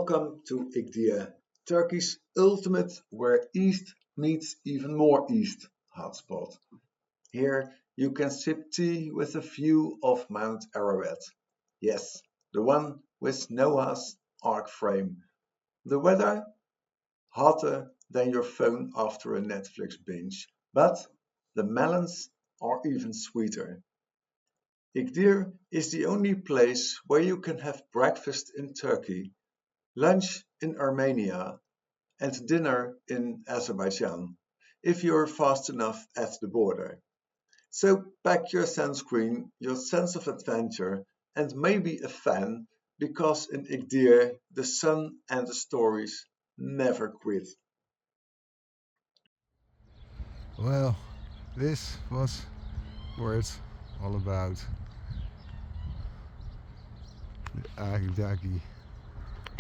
Welcome to IGDIR, Turkey's ultimate where East meets even more East hotspot. Here you can sip tea with a view of Mount Ararat. Yes, the one with Noah's Ark frame. The weather? Hotter than your phone after a Netflix binge. But the melons are even sweeter. IGDIR is the only place where you can have breakfast in Turkey, lunch in Armenia, and dinner in Azerbaijan, if you're fast enough at the border. So pack your sunscreen, your sense of adventure, and maybe a fan, because in IGDIR the sun and the stories never quit. Well, this was what it's all about. The IGDIR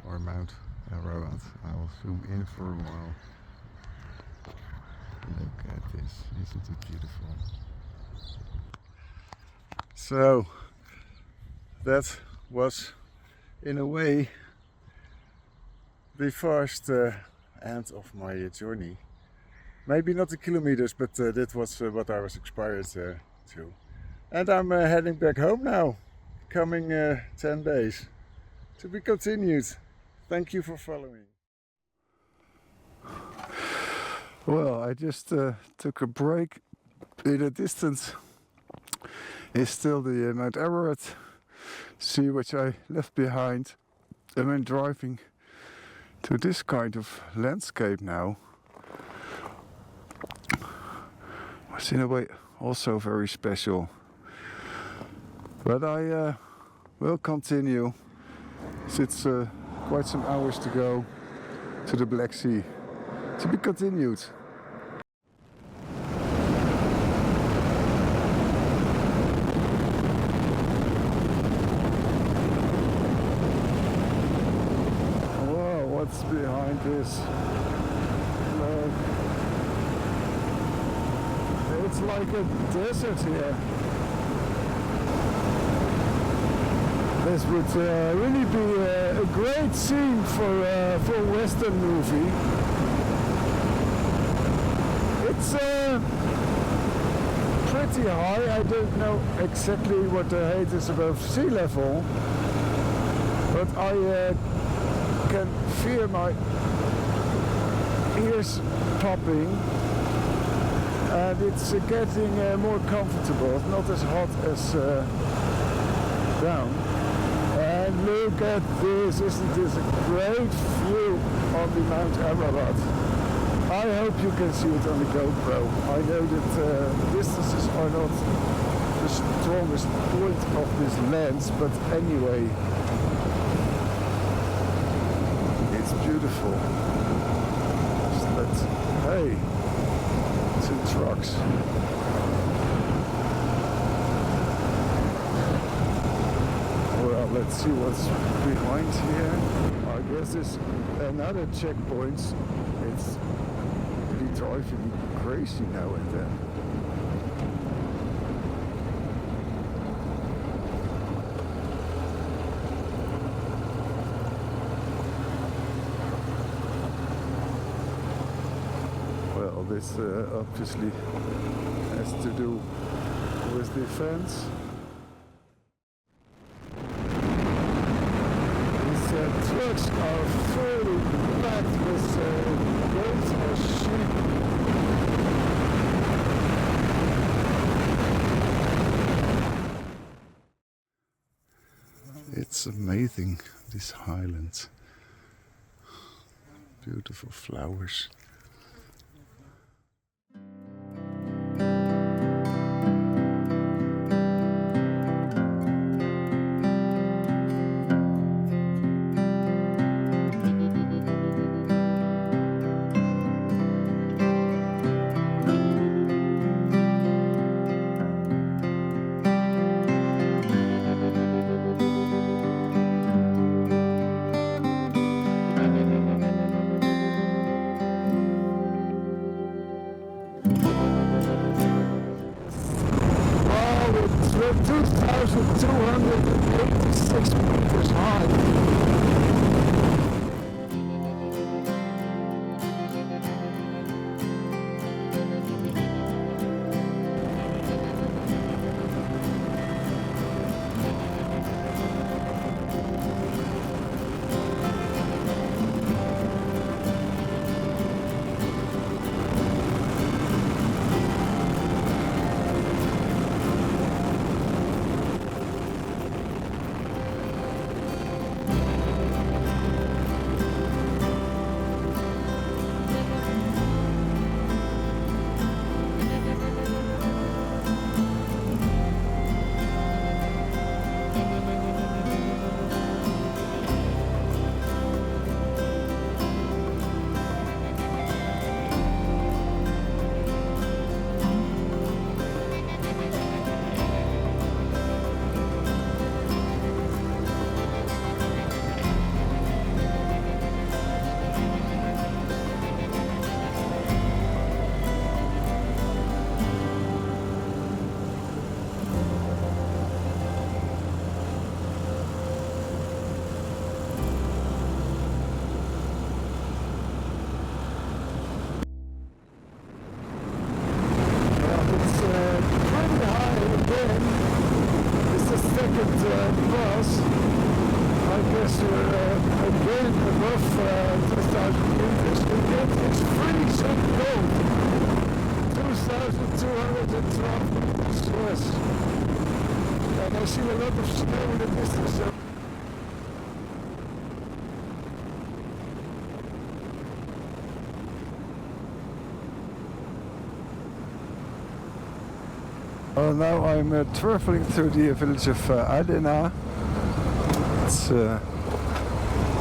or Mount Ararat. I will zoom in for a while. Look at this, isn't it beautiful? So that was in a way the first end of my journey. Maybe not the kilometers, but that was what I was inspired to. And I'm heading back home now, coming 10 days. To be continued. Thank you for following. Well, I just took a break. In the distance is still the Mount Ararat sea, which I left behind. And I'm driving to this kind of landscape now. It's in a way also very special. But I will continue. It's quite some hours to go to the Black Sea. To be continued. Whoa, what's behind this? Look. It's like a desert here. This would really be a great scene for a Western movie. It's pretty high. I don't know exactly what the height is above sea level, but I can feel my ears popping, and it's getting more comfortable. It's not as hot as down. And look at this, isn't this a great view on the Mount Ararat? I hope you can see it on the GoPro. I know that distances are not the strongest point of this lens, but anyway, it's beautiful. Hey, two trucks. Well, let's see what's behind here. I guess there's another checkpoint. It's really driving me crazy now and then. Well, this obviously has to do with defense. Trucks are fully packed with goats or sheep. It's amazing, this highland. Beautiful flowers. We're 2,286 meters high. again, it's the second pass. I guess we're again above 2,000 meters. Again, it's freezing cold. 2,212 meters, yes. And I see a lot of snow in the distance. Well, now I'm traveling through the village of IGDIR. It's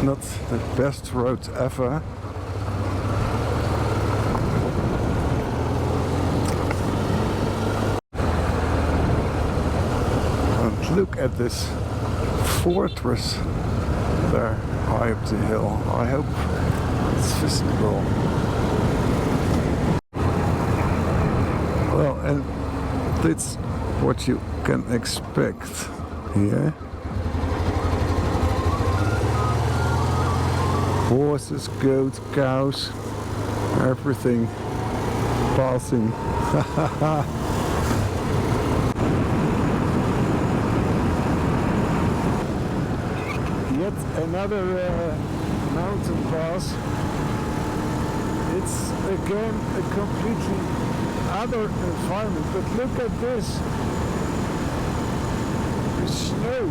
not the best road ever. And look at this fortress there high up the hill. I hope it's visible. Well, and that's what you can expect here. Horses, goats, cows, everything passing. Yet another mountain pass. It's again a completely other environment, but look at this. The snow.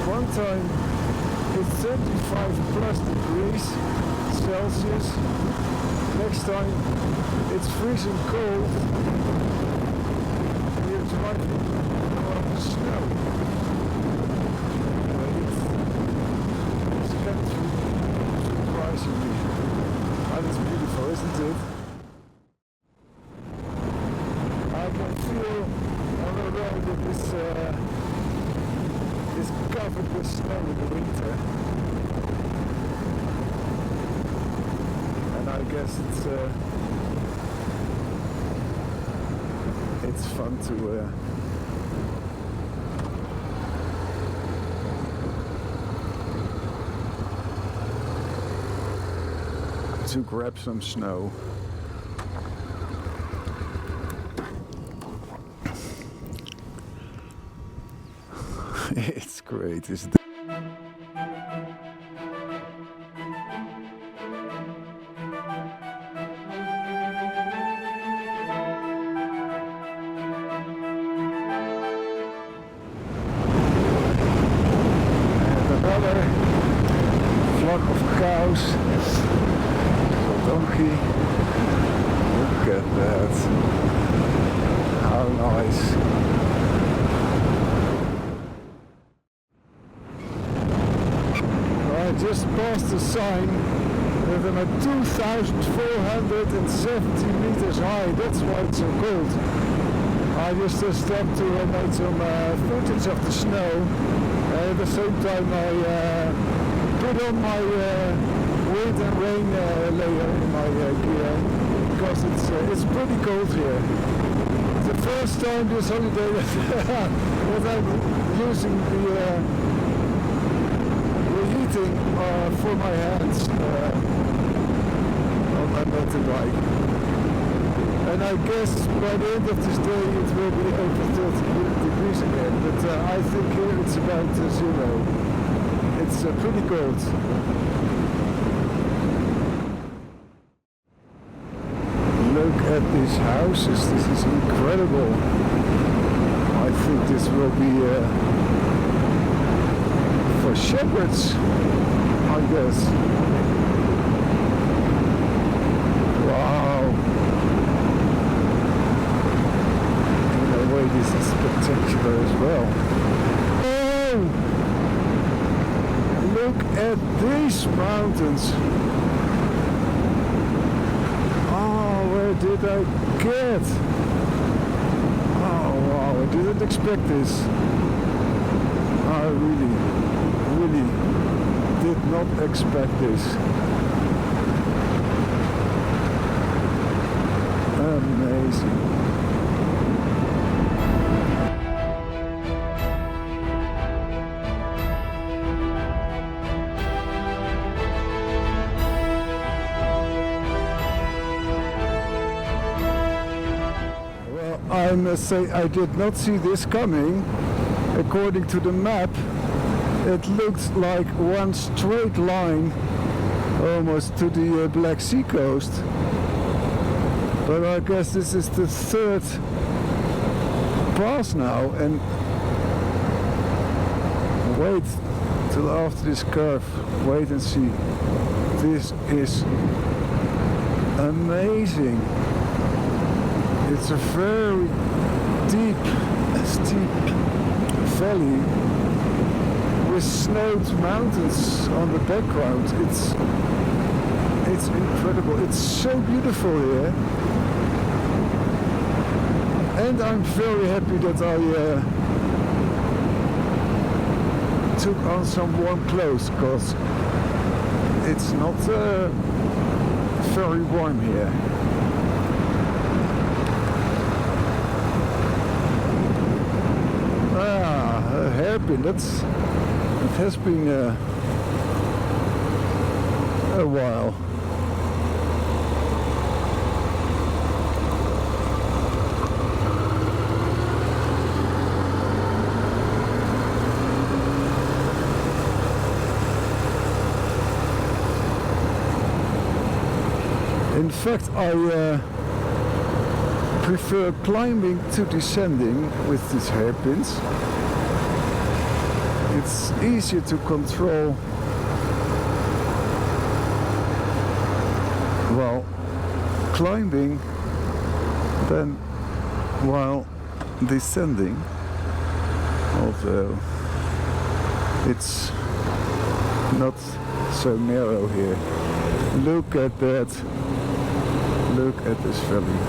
One time it's 35 plus degrees Celsius. Next time it's freezing cold. And you're driving on the snow. It's kind of surprising me. And it's beautiful, isn't it? I can feel on the road that this is covered with snow in the winter. And I guess it's fun to grab some snow. It's great, isn't it? And another flock of cows, a donkey. Look at that. How nice. Just past the sign with them at 2,470 meters high. That's why it's so cold. I just stopped to make some footage of the snow. At the same time I put on my wind and rain layer in my gear because it's pretty cold here. It's the first time this holiday that I'm using the for my hands on my motorbike. And I guess by the end of this day it will be over 30 degrees again, but I think here it's about 0. It's pretty cold. Look at these houses, this is incredible. I think this will be for shepherds, I guess. Wow. In a way this is spectacular as well. Oh! Look at these mountains. Oh, where did I get? Oh wow, I didn't expect this. I really did not expect this. Amazing. I must say I did not see this coming. According to the map, it looked like one straight line almost to the Black Sea coast. But I guess this is the third pass now, and wait till after this curve, wait and see. This is amazing. It's a very deep, steep valley with snowed mountains on the background. It's incredible. It's so beautiful here. And I'm very happy that I took on some warm clothes, because it's not very warm here. A hairpin, it has been a while. In fact, I prefer climbing to descending with these hairpins. It's easier to control while climbing than while descending, although it's not so narrow here. Look at that. Look at this valley.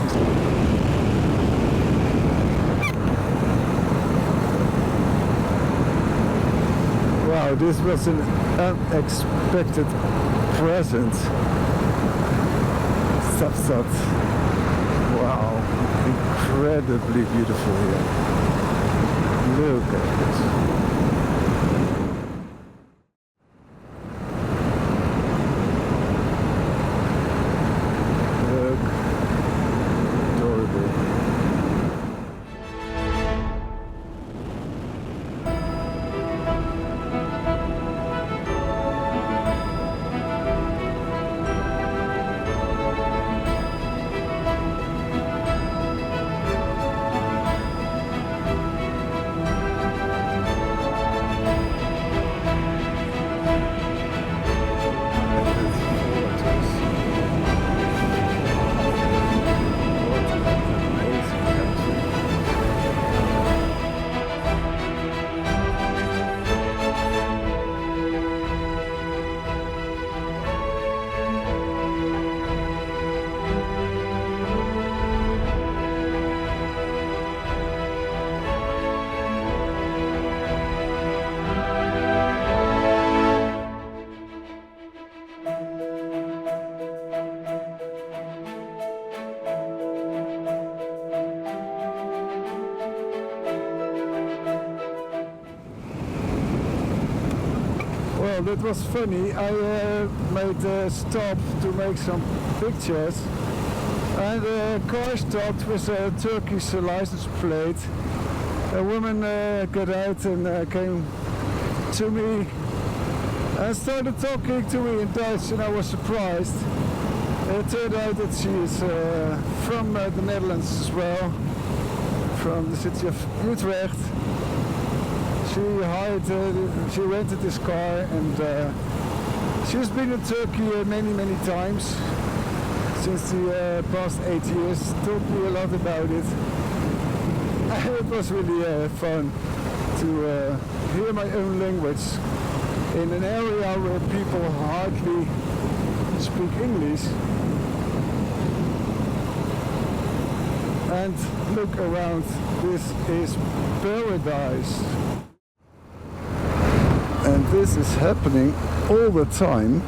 Wow, this was an unexpected present. Stop. Wow, incredibly beautiful here. Look at this. Well, that was funny. I made a stop to make some pictures, and a car stopped with a Turkish license plate. A woman got out and came to me and started talking to me in Dutch, and I was surprised. It turned out that she is from the Netherlands as well, from the city of Utrecht. She rented this car, and she's been in Turkey many times since the past 8 years. Told me a lot about it. It was really fun to hear my own language in an area where people hardly speak English. And look around, this is paradise. And this is happening all the time.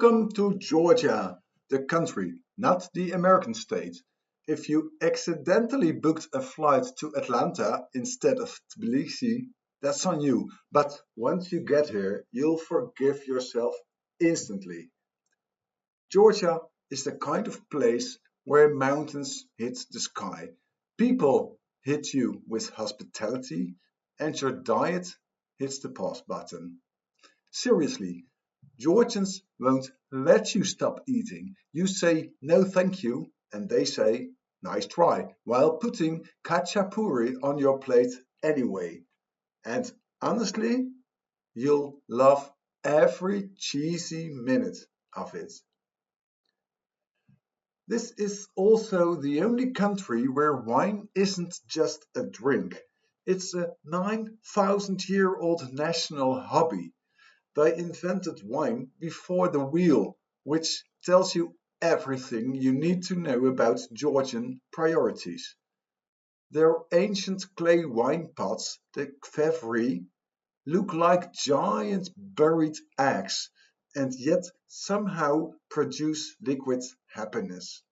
Welcome to Georgia, the country, not the American state. If you accidentally booked a flight to Atlanta instead of Tbilisi, that's on you. But once you get here, you'll forgive yourself instantly. Georgia is the kind of place where mountains hit the sky, people hit you with hospitality, and your diet hits the pause button. Seriously, Georgians won't let you stop eating. You say no thank you, and they say nice try, while putting khachapuri on your plate anyway. And honestly, you'll love every cheesy minute of it. This is also the only country where wine isn't just a drink. It's a 9,000-year-old national hobby. They invented wine before the wheel, which tells you everything you need to know about Georgian priorities. Their ancient clay wine pots, the kfevri, look like giant buried eggs and yet somehow produce liquid happiness.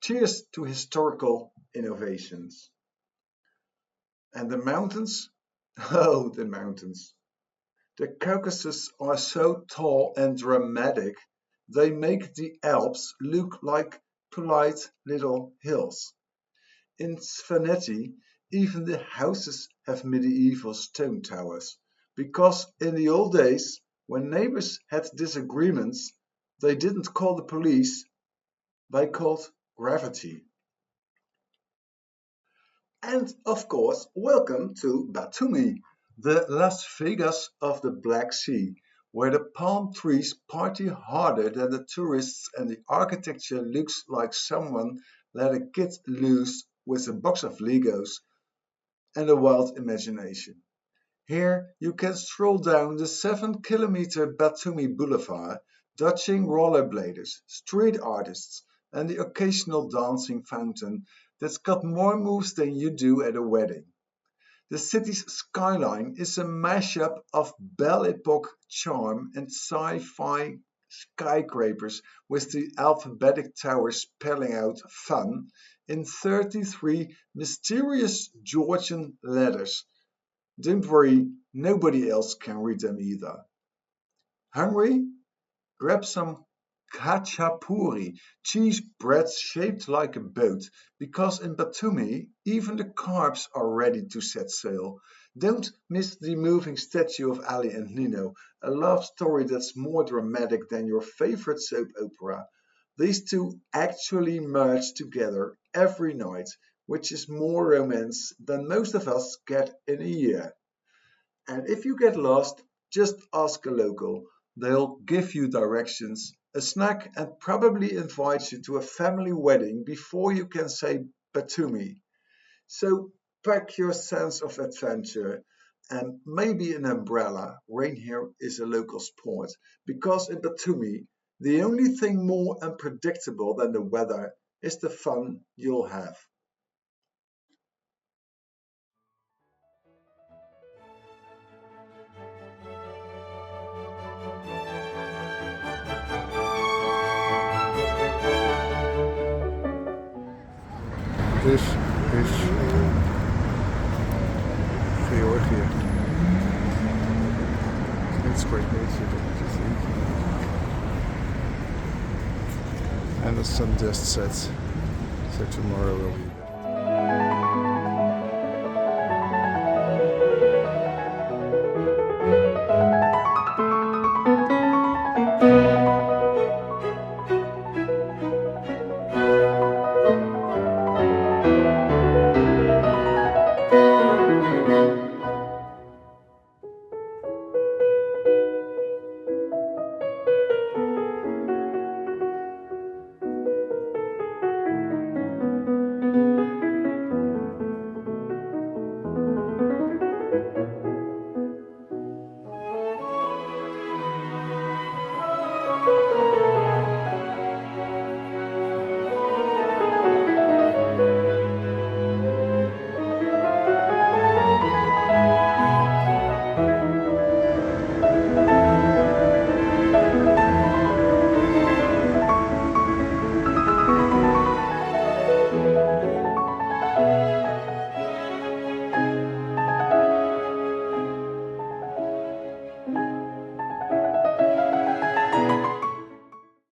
Cheers to historical innovations. And the mountains? Oh, the mountains. The Caucasus are so tall and dramatic, they make the Alps look like polite little hills. In Svaneti, even the houses have medieval stone towers, because in the old days, when neighbors had disagreements, they didn't call the police, they called gravity. And of course, welcome to Batumi, the Las Vegas of the Black Sea, where the palm trees party harder than the tourists and the architecture looks like someone let a kid loose with a box of Legos and a wild imagination. Here you can stroll down the 7-kilometer Batumi Boulevard, dodging rollerbladers, street artists, and the occasional dancing fountain that's got more moves than you do at a wedding. The city's skyline is a mashup of Belle Epoque charm and sci-fi skyscrapers with the alphabetic towers spelling out fun in 33 mysterious Georgian letters. Don't worry, nobody else can read them either. Hungry? Grab some khachapuri, cheese bread shaped like a boat, because in Batumi even the carbs are ready to set sail. Don't miss the moving statue of Ali and Nino, a love story that's more dramatic than your favorite soap opera. These two actually merge together every night, which is more romance than most of us get in a year. And if you get lost, just ask a local. They'll give you directions, a snack, and probably invite you to a family wedding before you can say Batumi. So pack your sense of adventure and maybe an umbrella. Rain here is a local sport because in Batumi, the only thing more unpredictable than the weather is the fun you'll have. This is Georgia. It's great nature to see. And the sun just sets, so tomorrow will be